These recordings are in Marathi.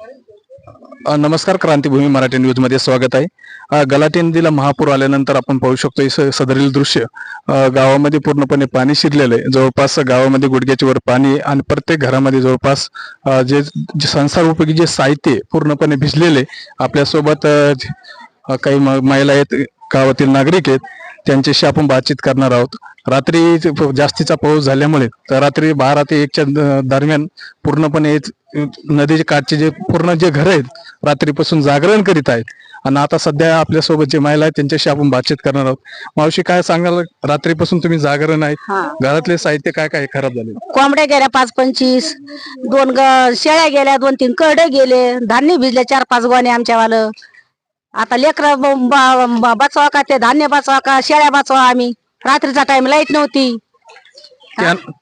नमस्कार, क्रांतीभूमी मराठी न्यूज मध्ये स्वागत आहे। गलाटी नदीला महापूर आल्यानंतर आपण पाहू शकतो सदरील दृश्य गावामध्ये पूर्णपणे पाणी शिरलेलं आहे। जवळपास गावामध्ये गुडघ्याच्या वर पाणी आणि प्रत्येक घरामध्ये जवळपास जे संसार उपयोगी जे साहित्य पूर्णपणे भिजलेले। आपल्यासोबत काही महिला आहेत, गावातील नागरिक आहेत, त्यांच्याशी आपण बातचीत करणार आहोत। रात्री जास्तीचा पाऊस झाल्यामुळे रात्री 12 ते 1च्या दरम्यान पूर्णपणे नदीच्या काठचे जे पूर्ण जे घर आहेत रात्रीपासून जागरण करीत आहेत। आणि आता सध्या आपल्यासोबत जे महिला आहेत त्यांच्याशी आपण बातचीत करणार आहोत। मावशी, काय सांगाल, रात्रीपासून तुम्ही जागरण आहेत, घरातले साहित्य काय काय खराब झाले? कोंबड्या गेल्या 5-25, 2 शेळ्या गेल्या, 2-3 करडे गेले, धान्य भिजले 4-5 गोणे आमच्यावालं। आता लेकर बचवा का, ते धान्य बचवा का, शेळ्या बचवा आम्ही। रात्रीचा टाइम लाईट नव्हती।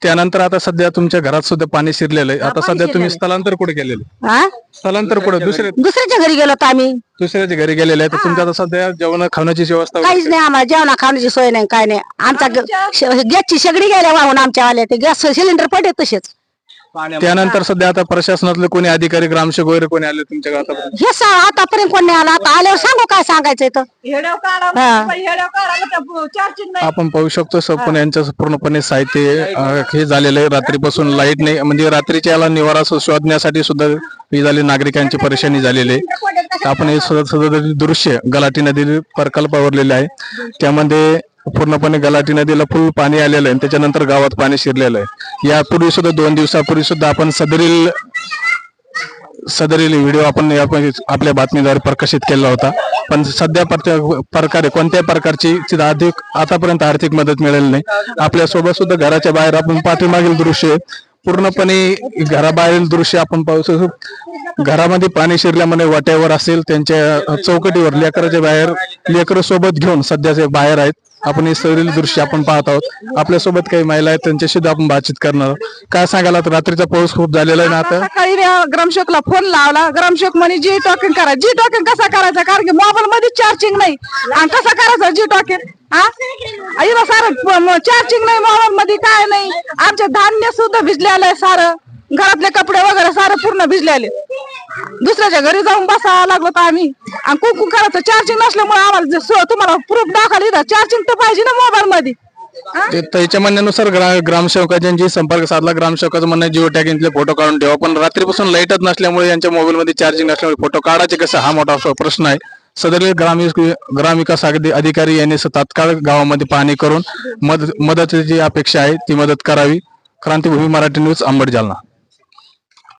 त्यानंतर आता सध्या तुमच्या घरात सुद्धा पाणी शिरलेलं आहे। आता सध्या तुम्ही स्थलांतर कुठे गेलेले? स्थलांतर कुठे? दुसऱ्याच्या घरी गेलो आम्ही। दुसऱ्याच्या घरी गेलेले आहे। तर तुमच्या आता सध्या जेवण खाण्याची व्यवस्था काहीच नाही, आम्हाला जेवणा खाण्याची सोय नाही, काय नाही। आमचा गॅसची शेगडी गेल्या वाहून आमच्यावाल्या, ते गॅस सिलेंडर पडले तसेच। त्यानंतर सध्या आता प्रशासनातले कोणी अधिकारी, ग्रामसेवक वगैरे कोणी आले तुमच्या गावात? हे आतापर्यंत कोण नाही आला। आता आल्यावर सांगू काय सांगायचंय तर। आपण पाहू शकतो संपूर्ण यांचं पूर्णपणे साहित्य हे झालेलं आहे। रात्रीपासून लाईट नाही, म्हणजे रात्रीच्या याला निवारा शोधण्यासाठी सुद्धा ही झाली, नागरिकांची परेशानी झालेली आहे। आपण हे दृश्य गलाटी नदी प्रकल्पावरलेले आहे, त्यामध्ये पूर्णपणे गलाटी नदीला फुल पाणी आलेलं आहे। त्याच्यानंतर गावात पाणी शिरलेलं आहे। यापूर्वी सुद्धा 2 दिवसापूर्वी सुद्धा आपण सदरील व्हिडिओ आपण आपल्या बातमीद्वारे प्रकाशित केला होता। पण सध्या प्रकारे कोणत्याही प्रकारची आतापर्यंत आर्थिक मदत मिळाली नाही। आपल्या सोबत सुद्धा घराच्या बाहेर आपण पाठीमागील दृश्य, पूर्णपणे घराबाहेरील दृश्य आपण पाहू शकतो। घरामध्ये पाणी शिरल्यामुळे वाट्यावर असेल, त्यांच्या चौकटीवर लेकराच्या बाहेर लेकर सोबत घेऊन सध्याचे बाहेर आहेत। आपण हे सदरील दृश्य आपण पाहत आहोत। आपल्यासोबत काही महिला आहेत, त्यांच्याशी आपण बातचीत करणार आहोत। काय सांगाल, आता रात्रीचा पाऊस खूप झालेला आहे ना? आता सकाळी ग्रामसेवकला फोन लावला, ग्रामसेवक म्हणे जी टॉकिंग करा। जी टॉकिंग कसा करायचा, कारण की मोबाईल मध्ये चार्जिंग नाही, आणि कसा करायचा जी टॉकिंग? सारं चार्जिंग नाही मोबाईल मध्ये, काय नाही। आमचे धान्य सुद्धा भिजलेलं आहे, सारं घरातले कपडे वगैरे सारं पूर्ण भिजलेले। दुसऱ्याच्या घरी जाऊन बसावं लागलो तर आम्ही, आणि कुंकू करायचं चार्जिंग नसल्यामुळे आम्हाला तुम्हाला प्रूफ दाखवला, चार्जिंग तर पाहिजे ना मोबाईल मध्ये। त्याच्या म्हणण्यानुसार ग्रामसेवकांची संपर्क साधला। ग्रामसेवकाचं म्हणणं जिओ टॅगिंगचे फोटो काढून ठेवा, पण रात्रीपासून लाईटच नसल्यामुळे यांच्या मोबाईल मध्ये चार्जिंग नसल्यामुळे फोटो काढायचे कसं, हा मोठा प्रश्न आहे। सदरील ग्रामविकास अधिकारी यांनी तात्काळ गावामध्ये पाहणी करून मदतीची अपेक्षा आहे, ती मदत करावी। क्रांतीभूमी मराठी न्यूज, अंबड, जालना।